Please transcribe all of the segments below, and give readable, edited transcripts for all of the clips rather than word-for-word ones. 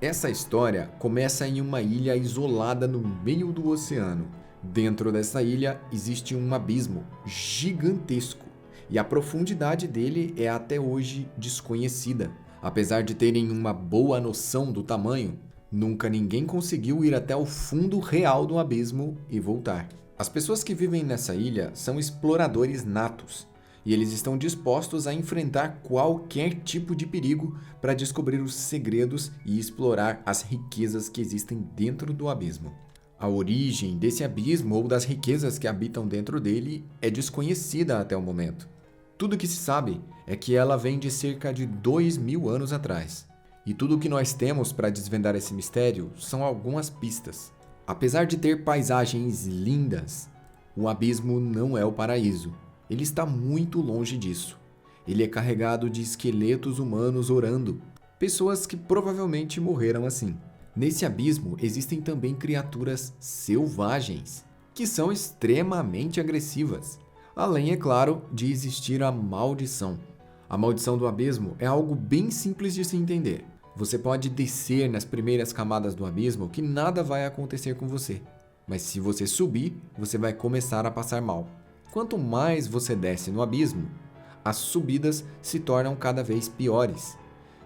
Essa história começa em uma ilha isolada no meio do oceano. Dentro dessa ilha existe um abismo gigantesco e a profundidade dele é até hoje desconhecida. Apesar de terem uma boa noção do tamanho, nunca ninguém conseguiu ir até o fundo real do abismo e voltar. As pessoas que vivem nessa ilha são exploradores natos e eles estão dispostos a enfrentar qualquer tipo de perigo para descobrir os segredos e explorar as riquezas que existem dentro do abismo. A origem desse abismo ou das riquezas que habitam dentro dele é desconhecida até o momento. Tudo que se sabe é que ela vem de cerca de 2000 anos atrás. E tudo o que nós temos para desvendar esse mistério são algumas pistas. Apesar de ter paisagens lindas, o abismo não é o paraíso. Ele está muito longe disso. Ele é carregado de esqueletos humanos orando, pessoas que provavelmente morreram assim. Nesse abismo existem também criaturas selvagens, que são extremamente agressivas. Além, é claro, de existir a maldição. A maldição do abismo é algo bem simples de se entender. Você pode descer nas primeiras camadas do abismo que nada vai acontecer com você. Mas se você subir, você vai começar a passar mal. Quanto mais você desce no abismo, as subidas se tornam cada vez piores.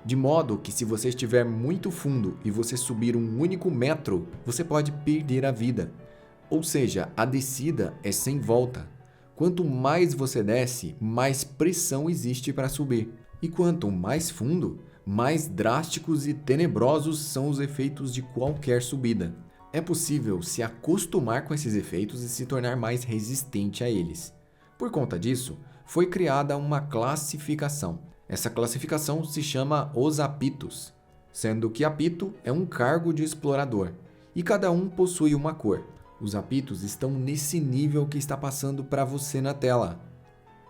De modo que se você estiver muito fundo e você subir um único metro, você pode perder a vida. Ou seja, a descida é sem volta. Quanto mais você desce, mais pressão existe para subir. E quanto mais fundo, mais drásticos e tenebrosos são os efeitos de qualquer subida. É possível se acostumar com esses efeitos e se tornar mais resistente a eles. Por conta disso, foi criada uma classificação. Essa classificação se chama os apitos, sendo que apito é um cargo de explorador, e cada um possui uma cor. Os apitos estão nesse nível que está passando para você na tela,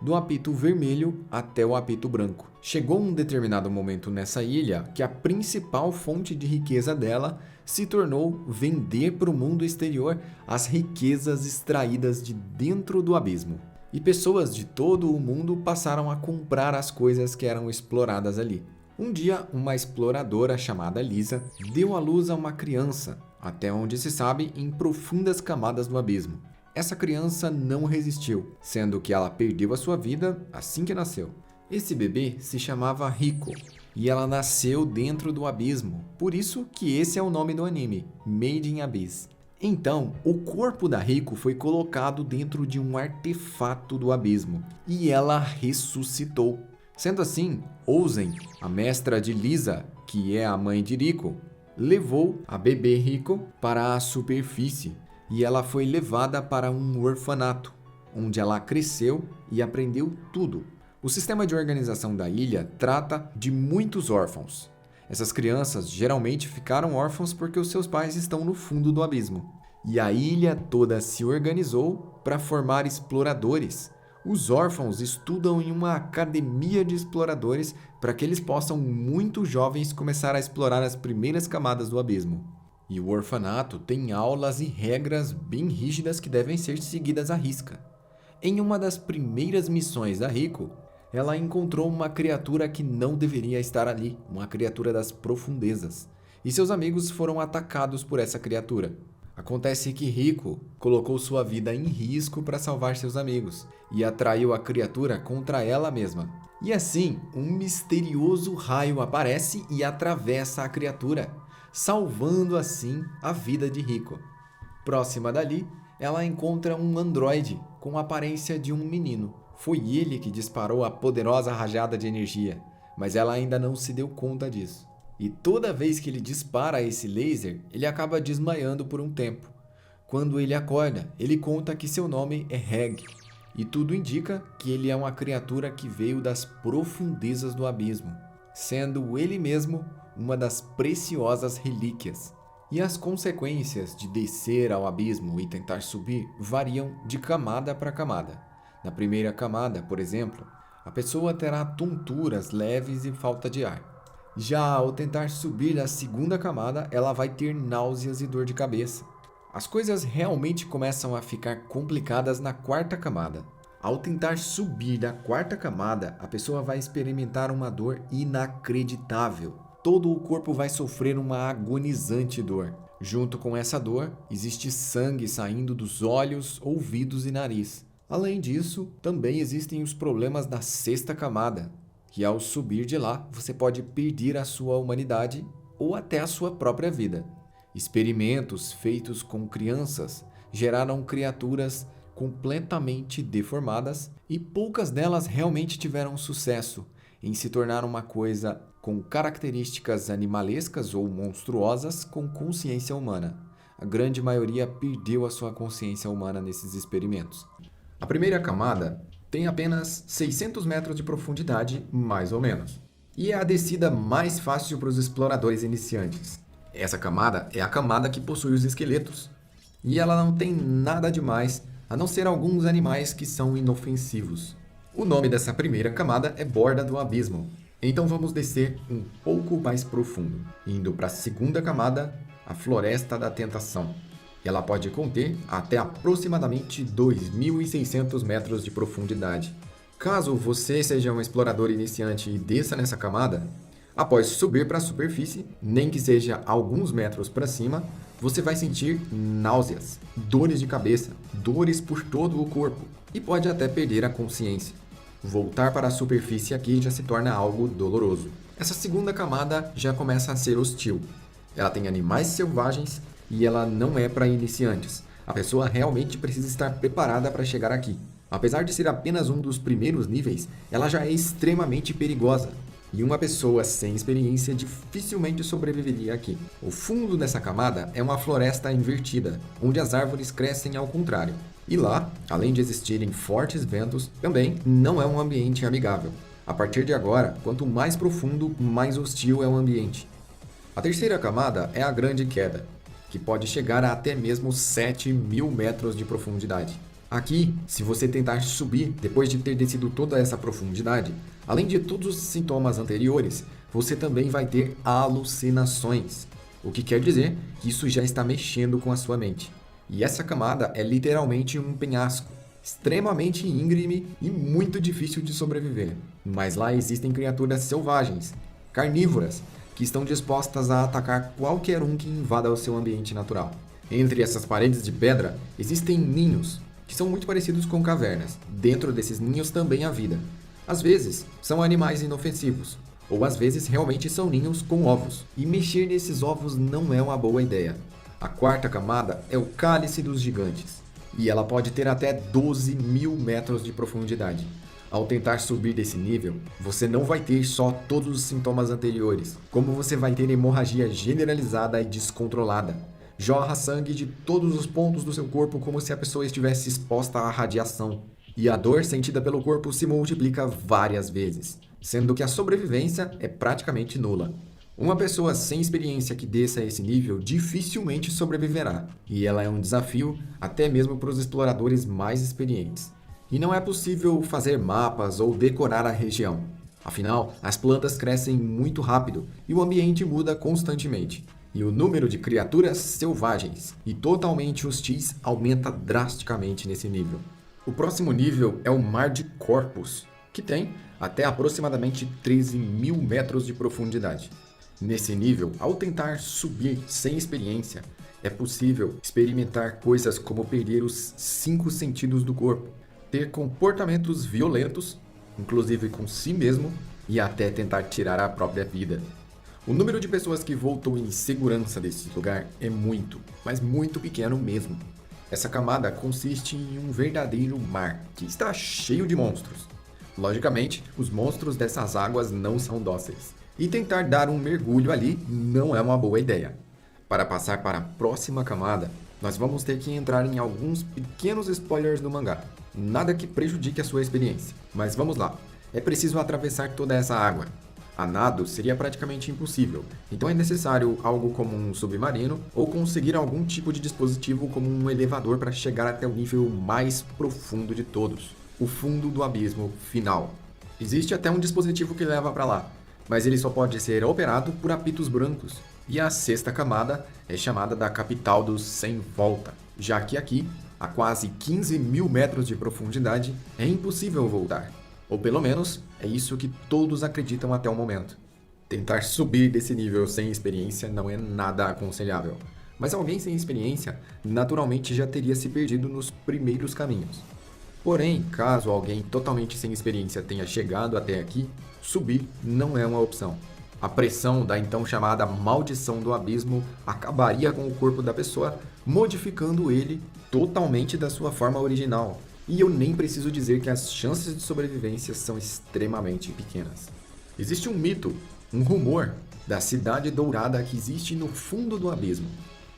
do apito vermelho até o apito branco. Chegou um determinado momento nessa ilha que a principal fonte de riqueza dela se tornou vender para o mundo exterior as riquezas extraídas de dentro do abismo. E pessoas de todo o mundo passaram a comprar as coisas que eram exploradas ali. Um dia, uma exploradora chamada Lisa deu à luz a uma criança, até onde se sabe, em profundas camadas do abismo. Essa criança não resistiu, sendo que ela perdeu a sua vida assim que nasceu. Esse bebê se chamava Rico, e ela nasceu dentro do abismo, por isso que esse é o nome do anime, Made in Abyss. Então, o corpo da Rico foi colocado dentro de um artefato do abismo, e ela ressuscitou. Sendo assim, Ouzen, a mestra de Lisa, que é a mãe de Rico, levou a bebê Rico para a superfície, e ela foi levada para um orfanato, onde ela cresceu e aprendeu tudo. O sistema de organização da ilha trata de muitos órfãos. Essas crianças geralmente ficaram órfãos porque os seus pais estão no fundo do abismo. E a ilha toda se organizou para formar exploradores. Os órfãos estudam em uma academia de exploradores para que eles possam, muito jovens, começar a explorar as primeiras camadas do abismo. E o orfanato tem aulas e regras bem rígidas que devem ser seguidas à risca. Em uma das primeiras missões da Rico, ela encontrou uma criatura que não deveria estar ali, uma criatura das profundezas, e seus amigos foram atacados por essa criatura. Acontece que Rico colocou sua vida em risco para salvar seus amigos e atraiu a criatura contra ela mesma. E assim, um misterioso raio aparece e atravessa a criatura, salvando assim a vida de Rico. Próxima dali, ela encontra um androide com a aparência de um menino. Foi ele que disparou a poderosa rajada de energia, mas ela ainda não se deu conta disso. E toda vez que ele dispara esse laser, ele acaba desmaiando por um tempo. Quando ele acorda, ele conta que seu nome é Reg, e tudo indica que ele é uma criatura que veio das profundezas do abismo, sendo ele mesmo uma das preciosas relíquias. E as consequências de descer ao abismo e tentar subir variam de camada para camada. Na primeira camada, por exemplo, a pessoa terá tonturas leves e falta de ar. Já ao tentar subir a segunda camada, ela vai ter náuseas e dor de cabeça. As coisas realmente começam a ficar complicadas na quarta camada. Ao tentar subir da quarta camada, a pessoa vai experimentar uma dor inacreditável. todo o corpo vai sofrer uma agonizante dor. Junto com essa dor, existe sangue saindo dos olhos, ouvidos e nariz. Além disso, também existem os problemas da sexta camada, que ao subir de lá, você pode perder a sua humanidade ou até a sua própria vida. Experimentos feitos com crianças geraram criaturas completamente deformadas e poucas delas realmente tiveram sucesso em se tornar uma coisa com características animalescas ou monstruosas com consciência humana. A grande maioria perdeu a sua consciência humana nesses experimentos. A primeira camada tem apenas 600 metros de profundidade, mais ou menos. E é a descida mais fácil para os exploradores iniciantes. Essa camada é a camada que possui os esqueletos. E ela não tem nada demais, a não ser alguns animais que são inofensivos. O nome dessa primeira camada é Borda do Abismo. Então vamos descer um pouco mais profundo, indo para a segunda camada, a Floresta da Tentação. Ela pode conter até aproximadamente 2.600 metros de profundidade. Caso você seja um explorador iniciante e desça nessa camada, após subir para a superfície, nem que seja alguns metros para cima, você vai sentir náuseas, dores de cabeça, dores por todo o corpo e pode até perder a consciência. Voltar para a superfície aqui já se torna algo doloroso. Essa segunda camada já começa a ser hostil. Ela tem animais selvagens e ela não é para iniciantes. A pessoa realmente precisa estar preparada para chegar aqui. Apesar de ser apenas um dos primeiros níveis, ela já é extremamente perigosa. E uma pessoa sem experiência dificilmente sobreviveria aqui. O fundo dessa camada é uma floresta invertida, onde as árvores crescem ao contrário. E lá, além de existirem fortes ventos, também não é um ambiente amigável. A partir de agora, quanto mais profundo, mais hostil é o ambiente. A terceira camada é a Grande Queda, que pode chegar a até mesmo 7.000 metros de profundidade. Aqui, se você tentar subir depois de ter descido toda essa profundidade, além de todos os sintomas anteriores, você também vai ter alucinações, o que quer dizer que isso já está mexendo com a sua mente. E essa camada é literalmente um penhasco, extremamente íngreme e muito difícil de sobreviver. Mas lá existem criaturas selvagens, carnívoras, que estão dispostas a atacar qualquer um que invada o seu ambiente natural. Entre essas paredes de pedra existem ninhos, que são muito parecidos com cavernas. Dentro desses ninhos também há vida. Às vezes, são animais inofensivos, ou às vezes realmente são ninhos com ovos. E mexer nesses ovos não é uma boa ideia. A quarta camada é o Cálice dos Gigantes, e ela pode ter até 12.000 metros de profundidade. Ao tentar subir desse nível, você não vai ter só todos os sintomas anteriores, como você vai ter hemorragia generalizada e descontrolada. Jorra sangue de todos os pontos do seu corpo como se a pessoa estivesse exposta à radiação. E a dor sentida pelo corpo se multiplica várias vezes, sendo que a sobrevivência é praticamente nula. Uma pessoa sem experiência que desça a esse nível dificilmente sobreviverá, e ela é um desafio até mesmo para os exploradores mais experientes. E não é possível fazer mapas ou decorar a região. Afinal, as plantas crescem muito rápido e o ambiente muda constantemente. E o número de criaturas selvagens e totalmente hostis aumenta drasticamente nesse nível. O próximo nível é o Mar de Corpus, que tem até aproximadamente 13.000 metros de profundidade. Nesse nível, ao tentar subir sem experiência, é possível experimentar coisas como perder os 5 sentidos do corpo, ter comportamentos violentos, inclusive com si mesmo, e até tentar tirar a própria vida. O número de pessoas que voltou em segurança desse lugar é muito, mas muito pequeno mesmo. Essa camada consiste em um verdadeiro mar, que está cheio de monstros. Logicamente, os monstros dessas águas não são dóceis. E tentar dar um mergulho ali não é uma boa ideia. Para passar para a próxima camada, nós vamos ter que entrar em alguns pequenos spoilers do mangá. Nada que prejudique a sua experiência. Mas vamos lá. É preciso atravessar toda essa água. A nado seria praticamente impossível, então é necessário algo como um submarino ou conseguir algum tipo de dispositivo como um elevador para chegar até o nível mais profundo de todos, o fundo do abismo final. Existe até um dispositivo que leva para lá, mas ele só pode ser operado por apitos brancos. E a sexta camada é chamada da capital dos sem volta, já que aqui, a quase 15.000 metros de profundidade, é impossível voltar. Ou pelo menos, é isso que todos acreditam até o momento. Tentar subir desse nível sem experiência não é nada aconselhável. Mas alguém sem experiência naturalmente já teria se perdido nos primeiros caminhos. Porém, caso alguém totalmente sem experiência tenha chegado até aqui, subir não é uma opção. A pressão da então chamada maldição do abismo acabaria com o corpo da pessoa, modificando ele totalmente da sua forma original. E eu nem preciso dizer que as chances de sobrevivência são extremamente pequenas. Existe um mito, um rumor, da cidade dourada que existe no fundo do abismo.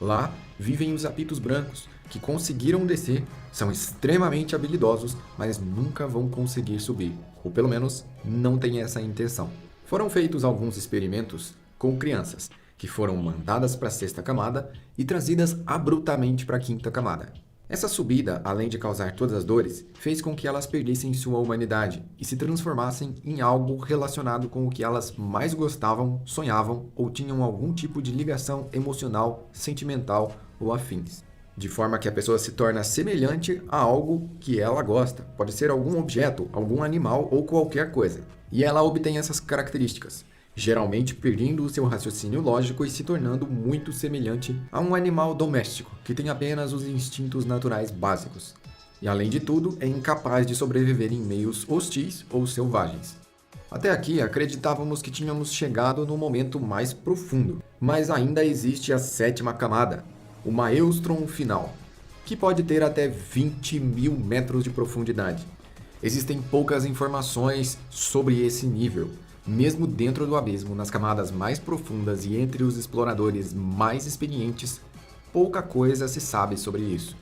Lá vivem os apitos brancos, que conseguiram descer, são extremamente habilidosos, mas nunca vão conseguir subir, ou pelo menos não têm essa intenção. Foram feitos alguns experimentos com crianças, que foram mandadas para a sexta camada e trazidas abruptamente para a quinta camada. Essa subida, além de causar todas as dores, fez com que elas perdessem sua humanidade e se transformassem em algo relacionado com o que elas mais gostavam, sonhavam ou tinham algum tipo de ligação emocional, sentimental ou afins. De forma que a pessoa se torna semelhante a algo que ela gosta. Pode ser algum objeto, algum animal ou qualquer coisa. E ela obtém essas características, geralmente perdendo o seu raciocínio lógico e se tornando muito semelhante a um animal doméstico, que tem apenas os instintos naturais básicos. E além de tudo, é incapaz de sobreviver em meios hostis ou selvagens. Até aqui, acreditávamos que tínhamos chegado no momento mais profundo, mas ainda existe a sétima camada, o Maelstrom final, que pode ter até 20.000 metros de profundidade. Existem poucas informações sobre esse nível, mesmo dentro do abismo, nas camadas mais profundas e entre os exploradores mais experientes, pouca coisa se sabe sobre isso.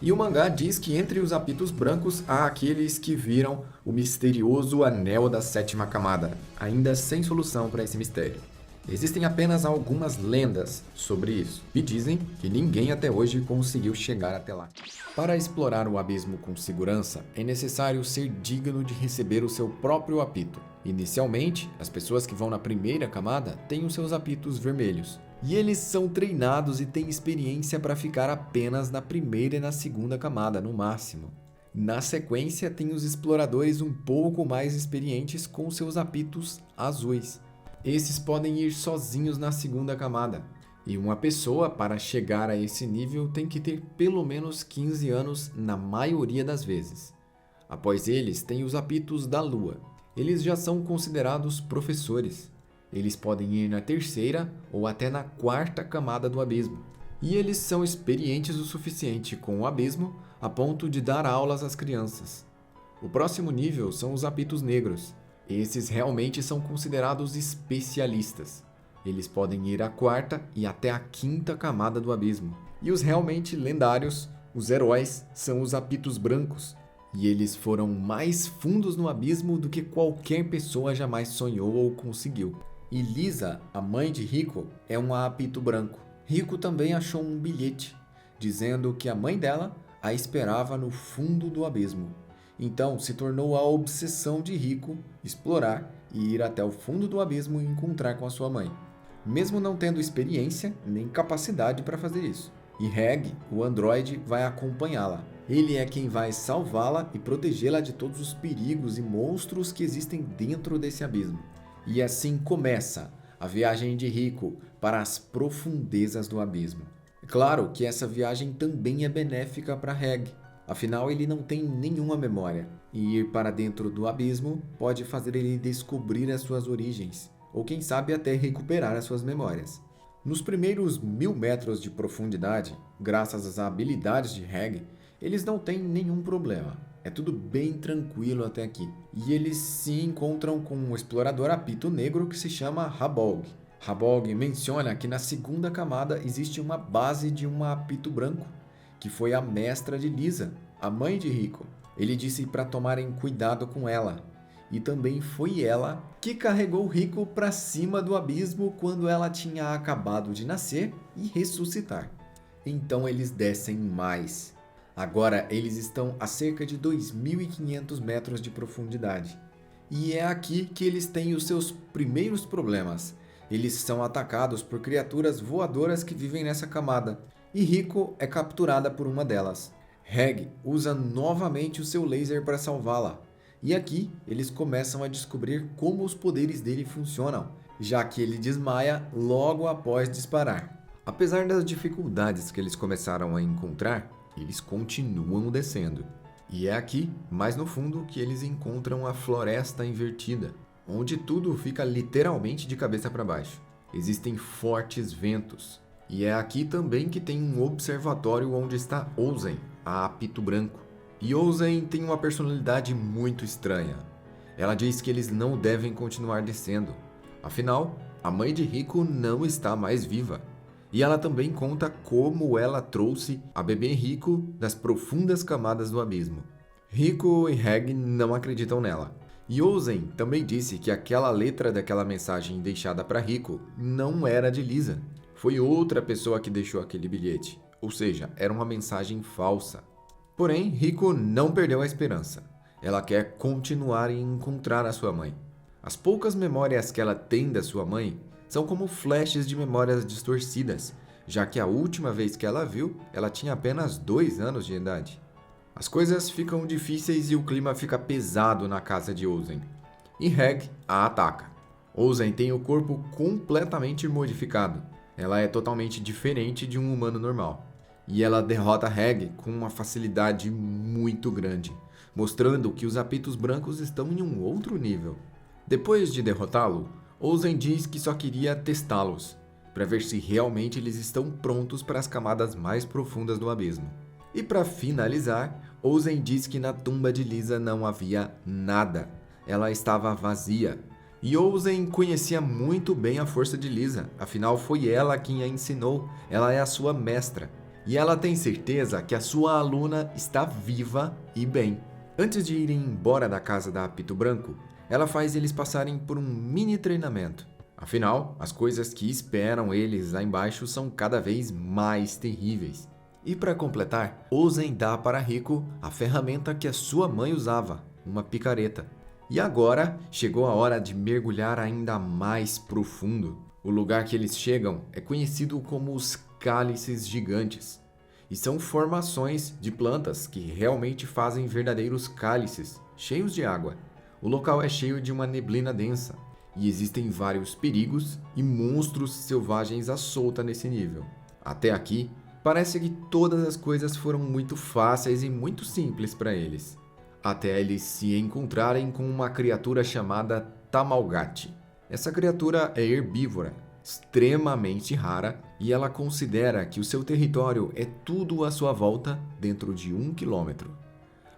E o mangá diz que entre os apitos brancos há aqueles que viram o misterioso anel da sétima camada, ainda sem solução para esse mistério. Existem apenas algumas lendas sobre isso, e dizem que ninguém até hoje conseguiu chegar até lá. Para explorar o abismo com segurança, é necessário ser digno de receber o seu próprio apito. Inicialmente, as pessoas que vão na primeira camada têm os seus apitos vermelhos, e eles são treinados e têm experiência para ficar apenas na primeira e na segunda camada, no máximo. Na sequência, tem os exploradores um pouco mais experientes com seus apitos azuis. Esses podem ir sozinhos na segunda camada, e uma pessoa, para chegar a esse nível, tem que ter pelo menos 15 anos na maioria das vezes. Após eles, tem os apitos da lua. Eles já são considerados professores. Eles podem ir na terceira ou até na quarta camada do abismo. E eles são experientes o suficiente com o abismo a ponto de dar aulas às crianças. O próximo nível são os apitos negros. Esses realmente são considerados especialistas. Eles podem ir à quarta e até a quinta camada do abismo. E os realmente lendários, os heróis, são os apitos brancos. E eles foram mais fundos no abismo do que qualquer pessoa jamais sonhou ou conseguiu. E Lisa, a mãe de Rico, é um apito branco. Rico também achou um bilhete, dizendo que a mãe dela a esperava no fundo do abismo. Então se tornou a obsessão de Rico explorar e ir até o fundo do abismo e encontrar com a sua mãe, mesmo não tendo experiência nem capacidade para fazer isso. E Reg, o androide, vai acompanhá-la. Ele é quem vai salvá-la e protegê-la de todos os perigos e monstros que existem dentro desse abismo. E assim começa a viagem de Rico para as profundezas do abismo. É claro que essa viagem também é benéfica para Reg. Afinal, ele não tem nenhuma memória, e ir para dentro do abismo pode fazer ele descobrir as suas origens, ou quem sabe até recuperar as suas memórias. Nos primeiros 1.000 metros de profundidade, graças às habilidades de Reg, eles não têm nenhum problema. É tudo bem tranquilo até aqui. E eles se encontram com um explorador apito negro que se chama Rabolg. Rabolg menciona que na segunda camada existe uma base de um apito branco, que foi a mestra de Lisa, a mãe de Rico. Ele disse para tomarem cuidado com ela. E também foi ela que carregou Rico para cima do abismo quando ela tinha acabado de nascer e ressuscitar. Então eles descem mais. Agora eles estão a cerca de 2.500 metros de profundidade. E é aqui que eles têm os seus primeiros problemas. Eles são atacados por criaturas voadoras que vivem nessa camada. E Rico é capturada por uma delas. Reg usa novamente o seu laser para salvá-la. E aqui eles começam a descobrir como os poderes dele funcionam. já que ele desmaia logo após disparar. Apesar das dificuldades que eles começaram a encontrar, eles continuam descendo. E é aqui, mais no fundo, que eles encontram a Floresta Invertida, onde tudo fica literalmente de cabeça para baixo. Existem fortes ventos. E é aqui também que tem um observatório onde está Ozen, a Apito Branco. E Ozen tem uma personalidade muito estranha. Ela diz que eles não devem continuar descendo. Afinal, a mãe de Rico não está mais viva. E ela também conta como ela trouxe a bebê Rico das profundas camadas do abismo. Rico e Reg não acreditam nela. E Ozen também disse que aquela letra daquela mensagem deixada para Rico não era de Lisa. Foi outra pessoa que deixou aquele bilhete. Ou seja, era uma mensagem falsa. Porém, Rico não perdeu a esperança. Ela quer continuar e encontrar a sua mãe. As poucas memórias que ela tem da sua mãe são como flashes de memórias distorcidas, já que a última vez que ela viu, ela tinha apenas 2 anos de idade. As coisas ficam difíceis e o clima fica pesado na casa de Ozen. E Reg a ataca. Ozen tem o corpo completamente modificado. Ela é totalmente diferente de um humano normal. E ela derrota Reg com uma facilidade muito grande, mostrando que os apitos brancos estão em um outro nível. Depois de derrotá-lo, Ozen diz que só queria testá-los, para ver se realmente eles estão prontos para as camadas mais profundas do abismo. E para finalizar, Ozen diz que na tumba de Lisa não havia nada, ela estava vazia. E Ozen conhecia muito bem a força de Lisa, afinal foi ela quem a ensinou, ela é a sua mestra. E ela tem certeza que a sua aluna está viva e bem. Antes de irem embora da casa da Apito Branco, ela faz eles passarem por um mini treinamento. Afinal, as coisas que esperam eles lá embaixo são cada vez mais terríveis. E para completar, Ozen dá para Rico a ferramenta que a sua mãe usava, uma picareta. E agora chegou a hora de mergulhar ainda mais profundo. O lugar que eles chegam é conhecido como os cálices gigantes. E são formações de plantas que realmente fazem verdadeiros cálices, cheios de água. O local é cheio de uma neblina densa, e existem vários perigos e monstros selvagens à solta nesse nível. Até aqui, parece que todas as coisas foram muito fáceis e muito simples para eles. Até eles se encontrarem com uma criatura chamada Tamalgati. Essa criatura é herbívora, extremamente rara, e ela considera que o seu território é tudo à sua volta dentro de 1 quilômetro.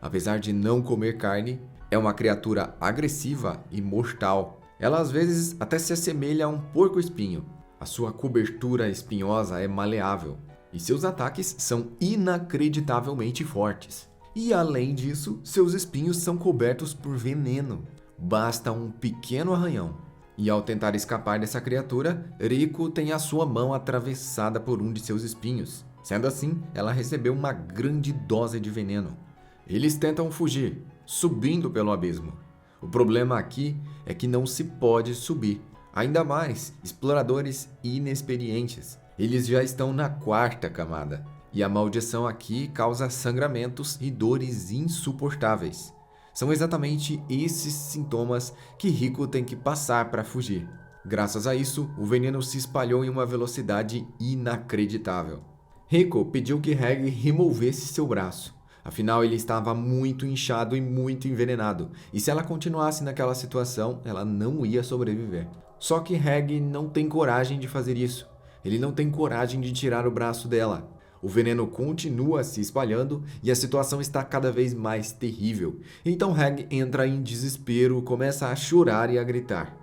Apesar de não comer carne, é uma criatura agressiva e mortal. Ela às vezes até se assemelha a um porco-espinho. A sua cobertura espinhosa é maleável e seus ataques são inacreditavelmente fortes. E além disso, seus espinhos são cobertos por veneno. Basta um pequeno arranhão. E ao tentar escapar dessa criatura, Rico tem a sua mão atravessada por um de seus espinhos. Sendo assim, ela recebeu uma grande dose de veneno. Eles tentam fugir, subindo pelo abismo. O problema aqui é que não se pode subir. Ainda mais, exploradores inexperientes. Eles já estão na 4ª camada. E a maldição aqui causa sangramentos e dores insuportáveis. São exatamente esses sintomas que Rico tem que passar para fugir. Graças a isso, o veneno se espalhou em uma velocidade inacreditável. Rico pediu que Reg removesse seu braço. Afinal, ele estava muito inchado e muito envenenado, e se ela continuasse naquela situação, ela não ia sobreviver. Só que Reg não tem coragem de fazer isso. Ele não tem coragem de tirar o braço dela. O veneno continua se espalhando e a situação está cada vez mais terrível. Então Reg entra em desespero, começa a chorar e a gritar.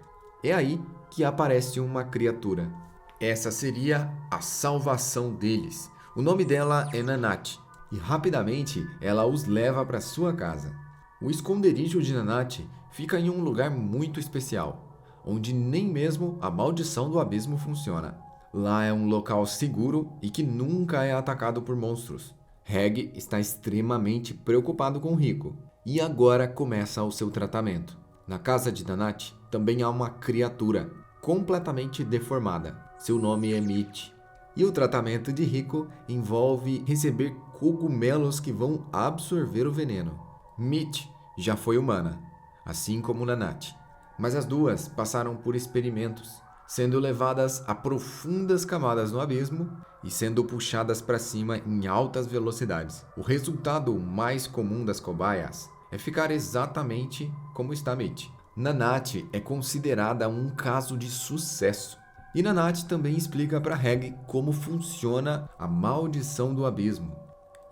É aí que aparece uma criatura. Essa seria a salvação deles. O nome dela é Nanate. E rapidamente ela os leva para sua casa. O esconderijo de Nanate fica em um lugar muito especial, onde nem mesmo a maldição do abismo funciona. Lá é um local seguro e que nunca é atacado por monstros. Reg está extremamente preocupado com Rico e agora começa o seu tratamento. Na casa de Nanate também há uma criatura completamente deformada. Seu nome é Mitch. E o tratamento de Rico envolve receber cogumelos que vão absorver o veneno. Mitch já foi humana, assim como Nanate. Mas as duas passaram por experimentos sendo levadas a profundas camadas no abismo e sendo puxadas para cima em altas velocidades. O resultado mais comum das cobaias é ficar exatamente como está Mitch. Nanate é considerada um caso de sucesso. E Nanate também explica para Reg como funciona a maldição do abismo.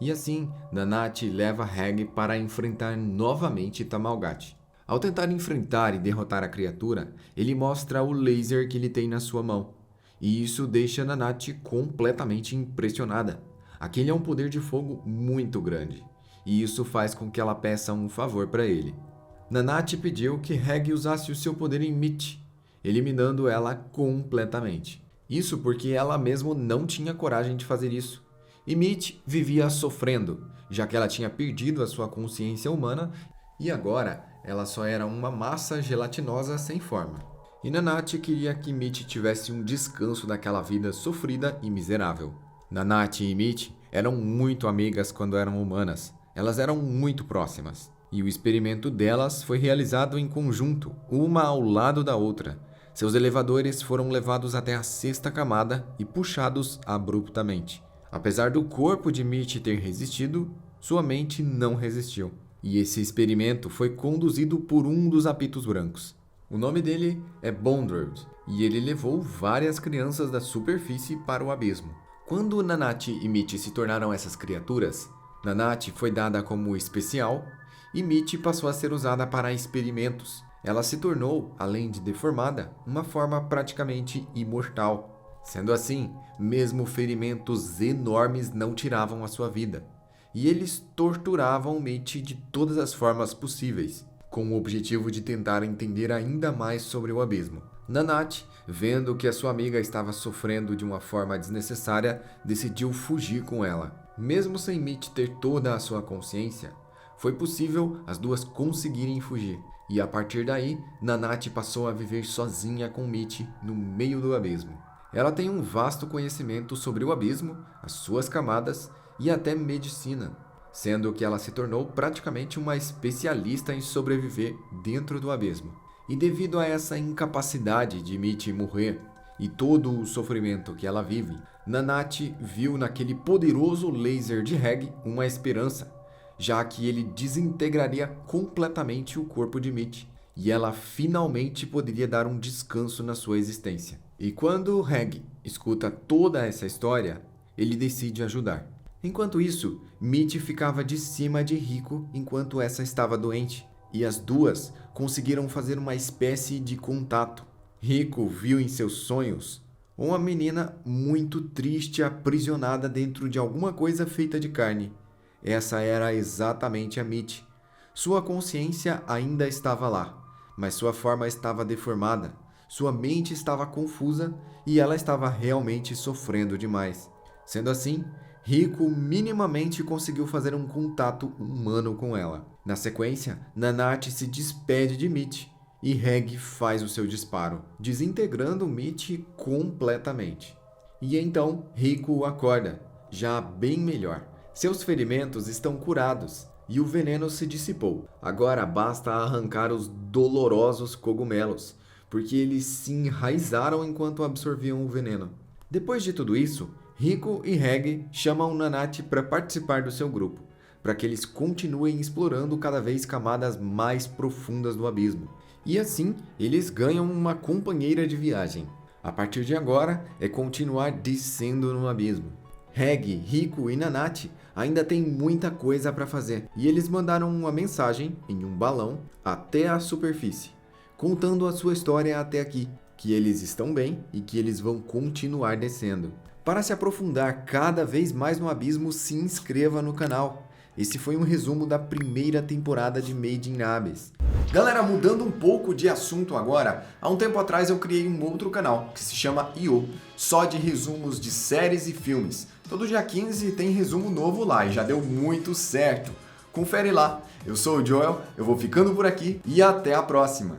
E assim, Nanate leva Reg para enfrentar novamente Tamalgati. Ao tentar enfrentar e derrotar a criatura, ele mostra o laser que ele tem na sua mão. E isso deixa Nanate completamente impressionada. Aquele é um poder de fogo muito grande. E isso faz com que ela peça um favor para ele. Nanate pediu que Reg usasse o seu poder em Mitch, eliminando ela completamente. Isso porque ela mesma não tinha coragem de fazer isso. E Mitch vivia sofrendo, já que ela tinha perdido a sua consciência humana e agora ela só era uma massa gelatinosa sem forma. E Nanate queria que Mitch tivesse um descanso daquela vida sofrida e miserável. Nanate e Mitch eram muito amigas quando eram humanas. Elas eram muito próximas. E o experimento delas foi realizado em conjunto, uma ao lado da outra. Seus elevadores foram levados até a 6ª camada e puxados abruptamente. Apesar do corpo de Mitch ter resistido, sua mente não resistiu. E esse experimento foi conduzido por um dos apitos brancos. O nome dele é Bondrewd, e ele levou várias crianças da superfície para o abismo. Quando Nanate e Mitch se tornaram essas criaturas, Nanate foi dada como especial e Mitch passou a ser usada para experimentos. Ela se tornou, além de deformada, uma forma praticamente imortal. Sendo assim, mesmo ferimentos enormes não tiravam a sua vida. E eles torturavam Mitch de todas as formas possíveis, com o objetivo de tentar entender ainda mais sobre o abismo. Nanate, vendo que a sua amiga estava sofrendo de uma forma desnecessária, decidiu fugir com ela. Mesmo sem Mitch ter toda a sua consciência, foi possível as duas conseguirem fugir. E a partir daí, Nanate passou a viver sozinha com Mitch no meio do abismo. Ela tem um vasto conhecimento sobre o abismo, as suas camadas e até medicina, sendo que ela se tornou praticamente uma especialista em sobreviver dentro do abismo. E devido a essa incapacidade de Mitch morrer e todo o sofrimento que ela vive, Nanate viu naquele poderoso laser de Reg uma esperança, já que ele desintegraria completamente o corpo de Mitch e ela finalmente poderia dar um descanso na sua existência. E quando Reg escuta toda essa história, ele decide ajudar. Enquanto isso, Mitch ficava de cima de Rico enquanto essa estava doente, e as duas conseguiram fazer uma espécie de contato. Rico viu em seus sonhos uma menina muito triste aprisionada dentro de alguma coisa feita de carne. Essa era exatamente a Mitch. Sua consciência ainda estava lá, mas sua forma estava deformada, sua mente estava confusa e ela estava realmente sofrendo demais. Sendo assim, Rico minimamente conseguiu fazer um contato humano com ela. Na sequência, Nanate se despede de Mitch e Reg faz o seu disparo, desintegrando Mitch completamente. E então, Rico acorda, já bem melhor. Seus ferimentos estão curados e o veneno se dissipou. Agora basta arrancar os dolorosos cogumelos, porque eles se enraizaram enquanto absorviam o veneno. Depois de tudo isso, Rico e Reg chamam Nanate para participar do seu grupo, para que eles continuem explorando cada vez camadas mais profundas do abismo. E assim, eles ganham uma companheira de viagem. A partir de agora, é continuar descendo no abismo. Reg, Rico e Nanate ainda têm muita coisa para fazer, e eles mandaram uma mensagem em um balão até a superfície, contando a sua história até aqui, que eles estão bem e que eles vão continuar descendo. Para se aprofundar cada vez mais no abismo, se inscreva no canal. Esse foi um resumo da primeira temporada de Made in Abyss. Galera, mudando um pouco de assunto agora, há um tempo atrás eu criei um outro canal que se chama IO, só de resumos de séries e filmes. Todo dia 15 tem resumo novo lá e já deu muito certo. Confere lá. Eu sou o Joel, eu vou ficando por aqui e até a próxima.